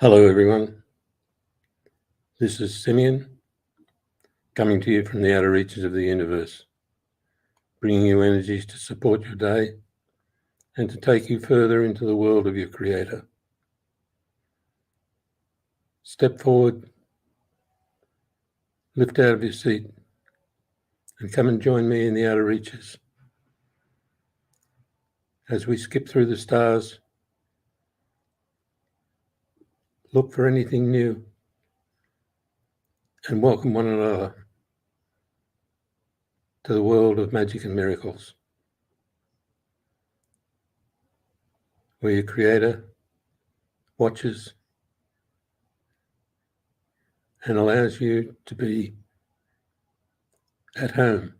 Hello, everyone. This is SIMMION, coming to you from the outer reaches of the universe, bringing you energies to support your day and to take you further into the world of your Creator. Step forward, lift out of your seat, and come and join me in the outer reaches as we skip through the stars, look for anything new, and welcome one another to the world of magic and miracles, where your Creator watches and allows you to be at home,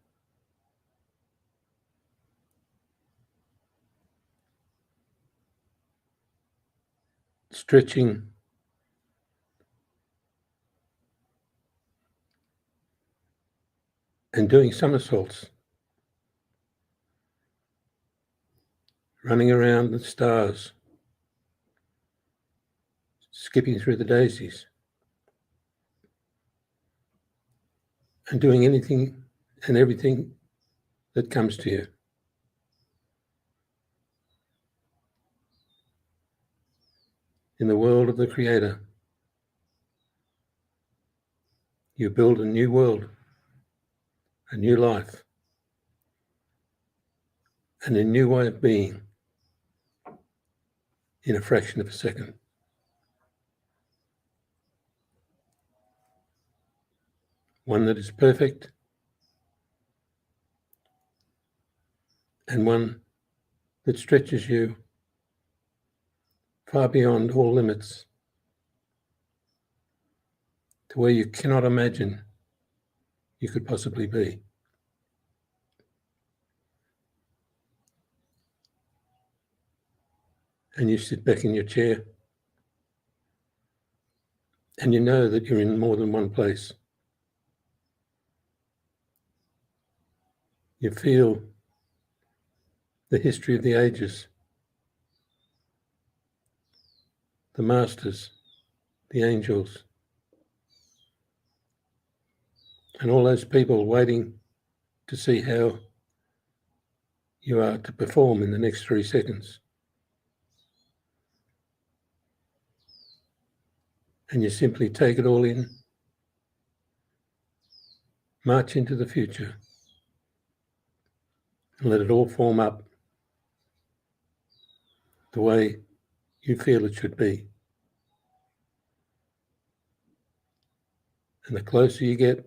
stretching and doing somersaults, running around the stars, skipping through the daisies, and doing anything and everything that comes to you. In the world of the Creator, you build a new world, a new life, and a new way of being in a fraction of a second. One that is perfect and one that stretches you far beyond all limits to where you cannot imagine you could possibly be. And you sit back in your chair and you know that you're in more than one place. You feel the history of the ages, the masters, the angels, and all those people waiting to see how you are to perform in the next 3 seconds. And you simply take it all in, march into the future, and let it all form up the way you feel it should be. And the closer you get,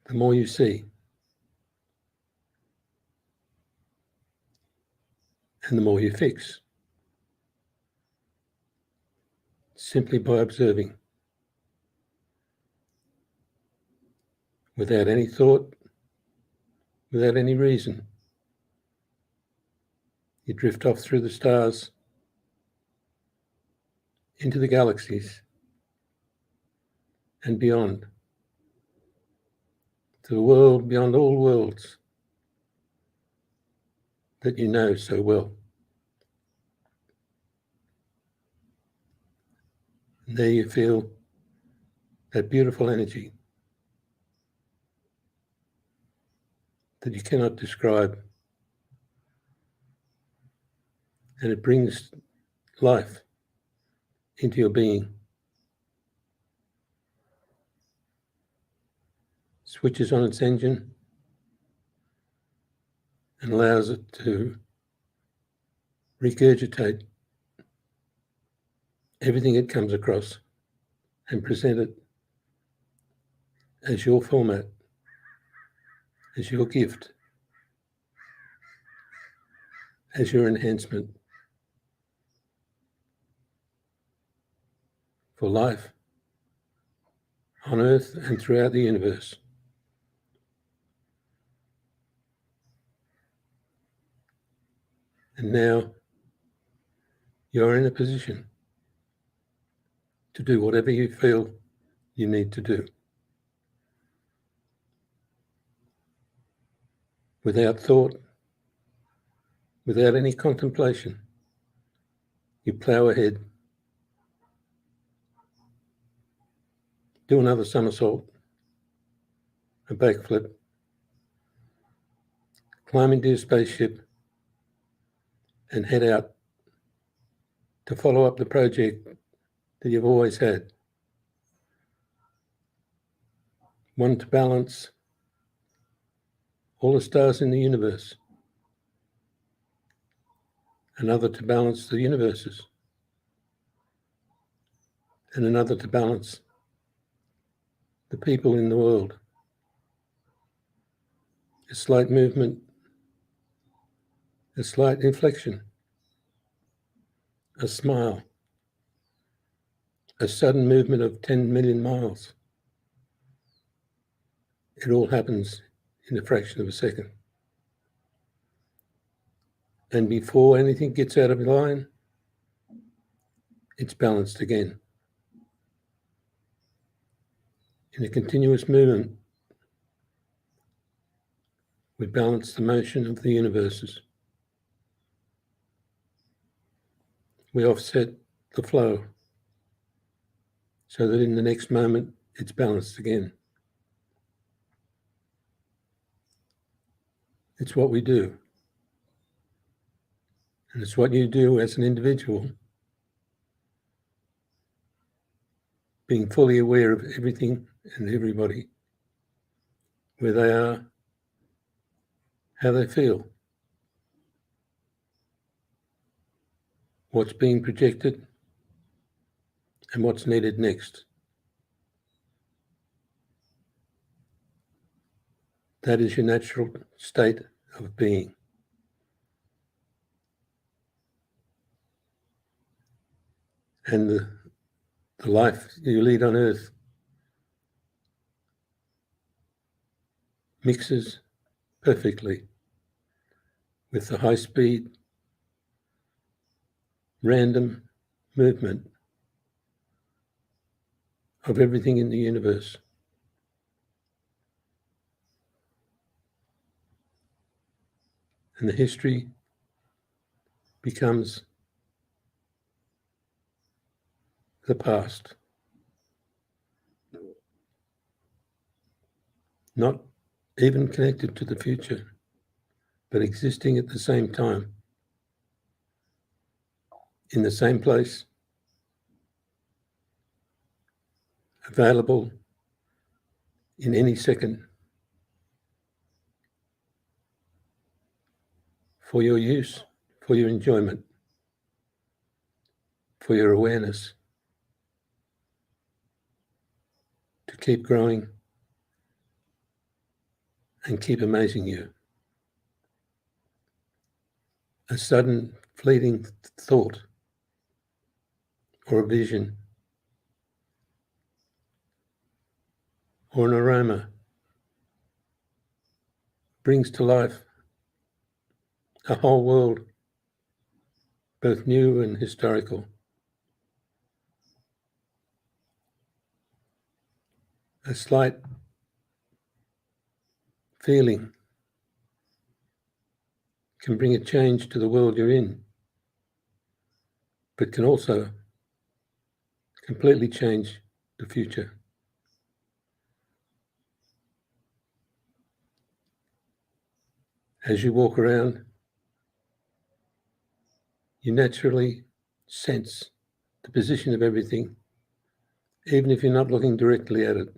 the more you see. And the more you fix, simply by observing, without any thought, without any reason. You drift off through the stars, into the galaxies, and beyond, to the world beyond all worlds that you know so well. And there you feel that beautiful energy that you cannot describe. And it brings life into your being. Switches on its engine and allows it to regurgitate everything it comes across and present it as your format, as your gift, as your enhancement for life on Earth and throughout the universe. And now you're in a position to do whatever you feel you need to do. Without thought, without any contemplation, You plow ahead, do another somersault, a backflip, climb into your spaceship and head out to follow up the project that you've always had. One to balance all the stars in the universe, another to balance the universes, and another to balance the people in the world. A slight movement, a slight inflection, a smile, a sudden movement of 10 million miles. It all happens in a fraction of a second. And before anything gets out of line, it's balanced again. In a continuous movement, we balance the motion of the universes. We offset the flow so that in the next moment, it's balanced again. It's what we do. And it's what you do as an individual, being fully aware of everything and everybody, where they are, how they feel, what's being projected, and what's needed next. That is your natural state of being. And the life you lead on earth mixes perfectly with the high-speed, random movement of everything in the universe. And the history becomes the past. Not even connected to the future, but existing at the same time, in the same place, available in any second for your use, for your enjoyment, for your awareness, to keep growing and keep amazing you. A sudden fleeting thought or a vision or an aroma brings to life a whole world, both new and historical. A slight feeling can bring a change to the world you're in, but can also completely change the future. As you walk around, you naturally sense the position of everything, even if you're not looking directly at it.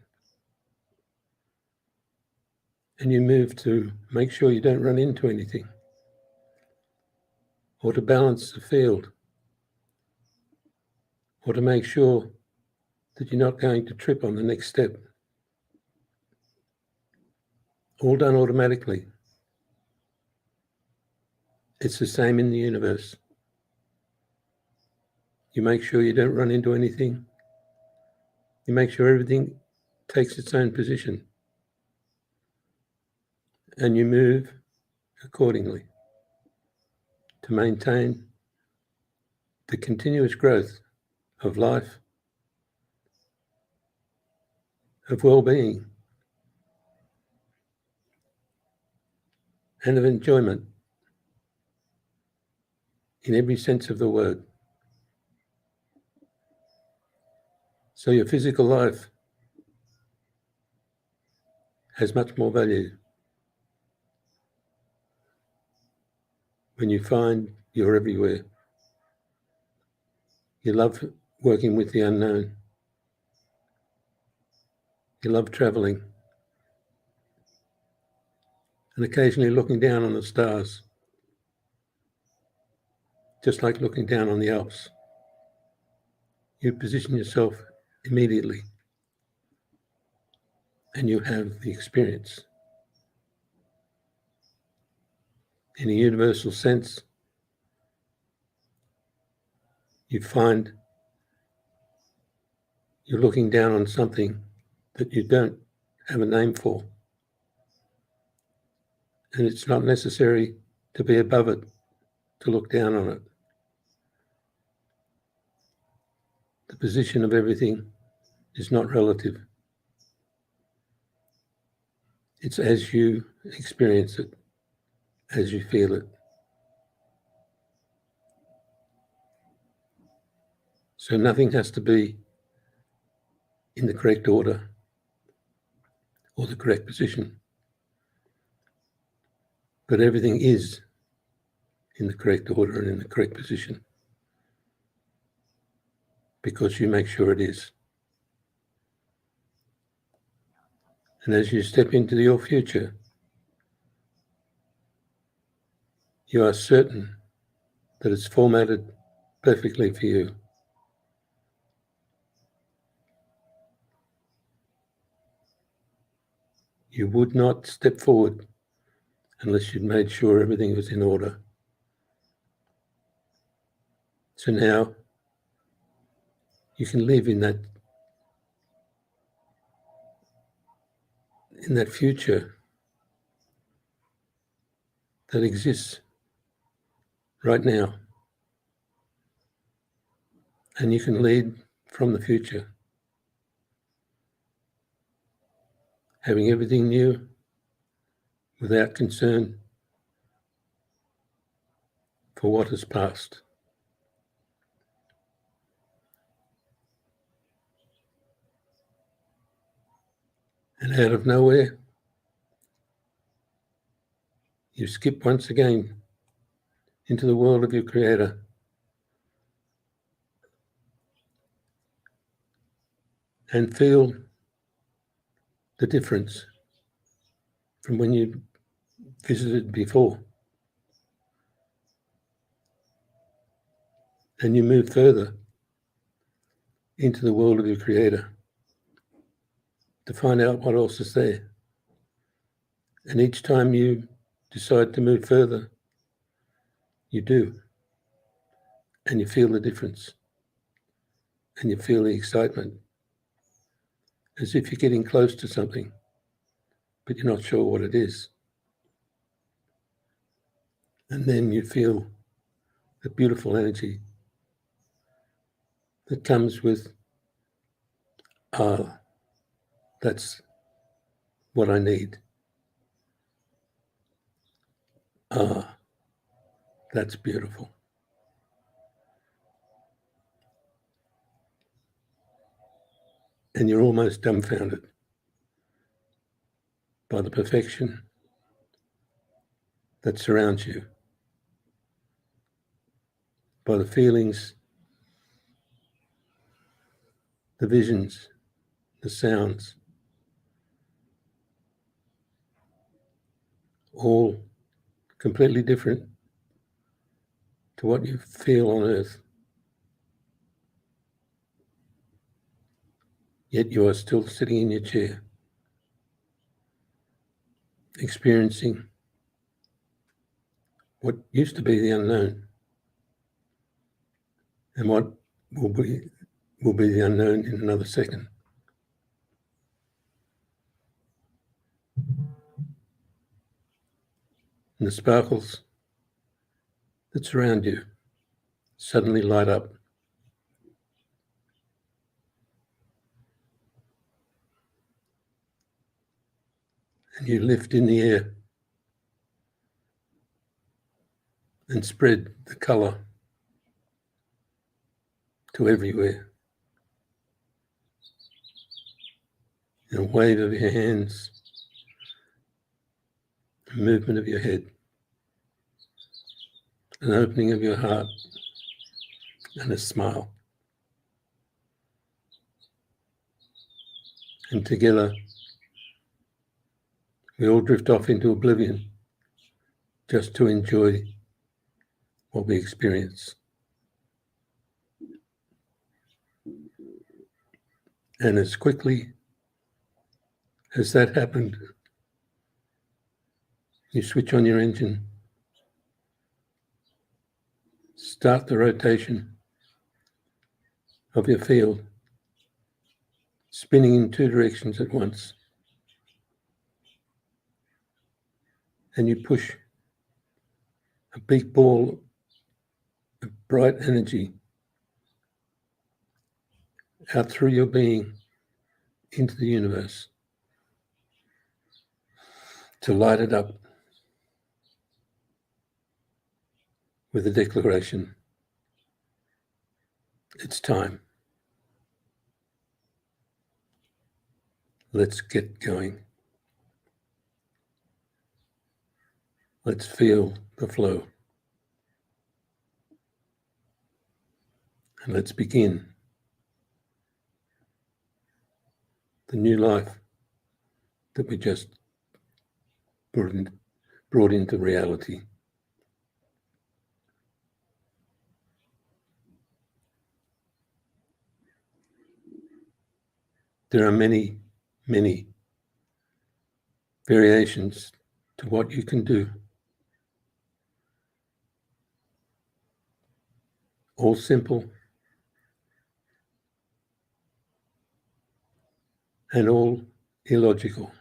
And you move to make sure you don't run into anything, or to balance the field, or to make sure that you're not going to trip on the next step. All done automatically. It's the same in the universe. You make sure you don't run into anything. You make sure everything takes its own position. And you move accordingly to maintain the continuous growth of life, of well-being, and of enjoyment in every sense of the word. So your physical life has much more value when you find you're everywhere. You love working with the unknown. You love traveling and occasionally looking down on the stars, just like looking down on the Alps. You position yourself immediately and you have the experience. In a universal sense, you find you're looking down on something that you don't have a name for. And it's not necessary to be above it to look down on it. The position of everything is not relative. It's as you experience it, as you feel it. So nothing has to be in the correct order or the correct position, but everything is in the correct order and in the correct position because you make sure it is. And as you step into your future, you are certain that it's formatted perfectly for you. You would not step forward unless you'd made sure everything was in order. So now you can live in that future that exists right now. And you can lead from the future, having everything new without concern for what has passed. And out of nowhere, you skip once again into the world of your Creator. And feel the difference from when you visited before. And you move further into the world of your Creator to find out what else is there. And each time you decide to move further, you do. And you feel the difference. And you feel the excitement, as if you're getting close to something, but you're not sure what it is. And then you feel the beautiful energy that comes with, that's what I need. That's beautiful. And you're almost dumbfounded by the perfection that surrounds you, by the feelings, the visions, the sounds, all completely different to what you feel on earth. Yet you are still sitting in your chair, experiencing what used to be the unknown and what will be the unknown in another second. And the sparkles that surround you suddenly light up. And you lift in the air and spread the color to everywhere. in a wave of your hands, a movement of your head, an opening of your heart, and a smile. And together, we all drift off into oblivion just to enjoy what we experience. And as quickly as that happened, you switch on your engine, start the rotation of your field, spinning in two directions at once, and you push a big ball of bright energy out through your being into the universe to light it up with a declaration: it's time. Let's get going. Let's feel the flow. And let's begin the new life that we just brought into reality. There are many, many variations to what you can do. All simple and all illogical.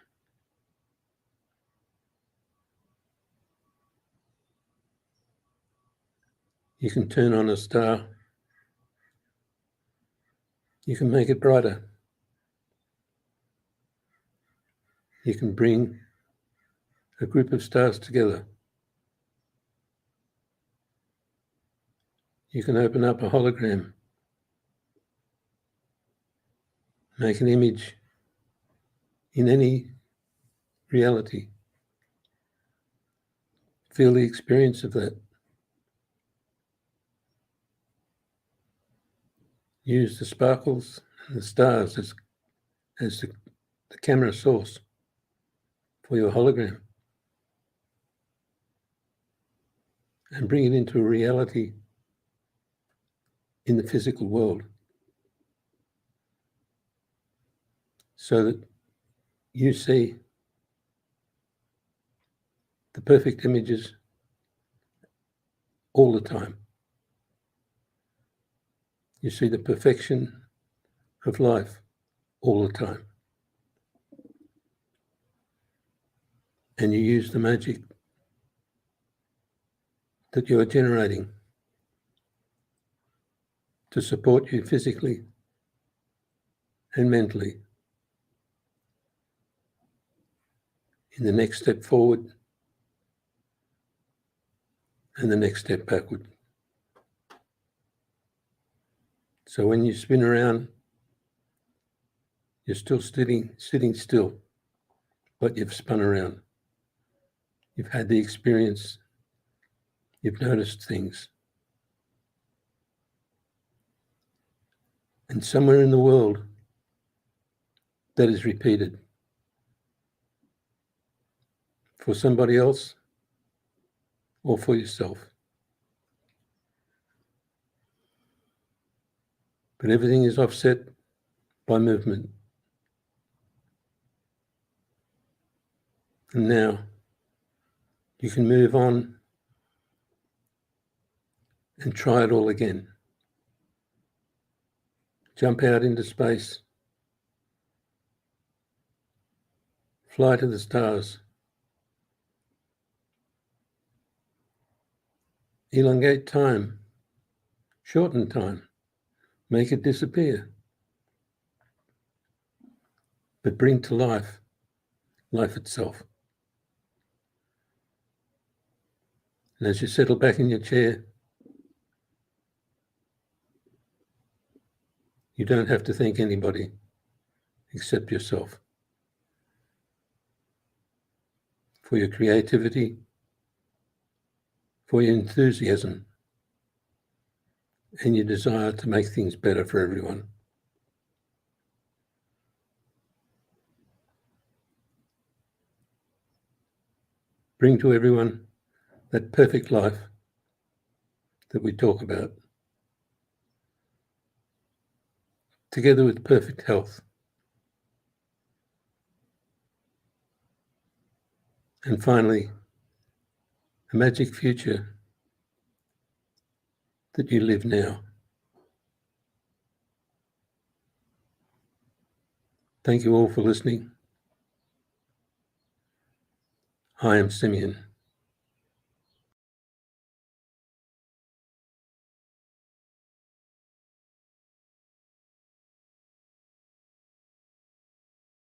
You can turn on a star. You can make it brighter. You can bring a group of stars together. You can open up a hologram, make an image in any reality. Feel the experience of that. Use the sparkles and the stars as the camera source for your hologram, and bring it into a reality in the physical world so that you see the perfect images all the time. You see the perfection of life all the time. And you use the magic that you are generating to support you physically and mentally in the next step forward and the next step backward. So when you spin around, you're still sitting still, but you've spun around. You've had the experience. You've noticed things. And somewhere in the world, that is repeated for somebody else or for yourself. But everything is offset by movement. And now you can move on and try it all again. Jump out into space. Fly to the stars. Elongate time. Shorten time. Make it disappear. But bring to life itself. And as you settle back in your chair, you don't have to thank anybody except yourself. for your creativity, for your enthusiasm, and your desire to make things better for everyone. Bring to everyone that perfect life that we talk about, together with perfect health. And finally, a magic future that you live now. Thank you all for listening. I am SIMMION.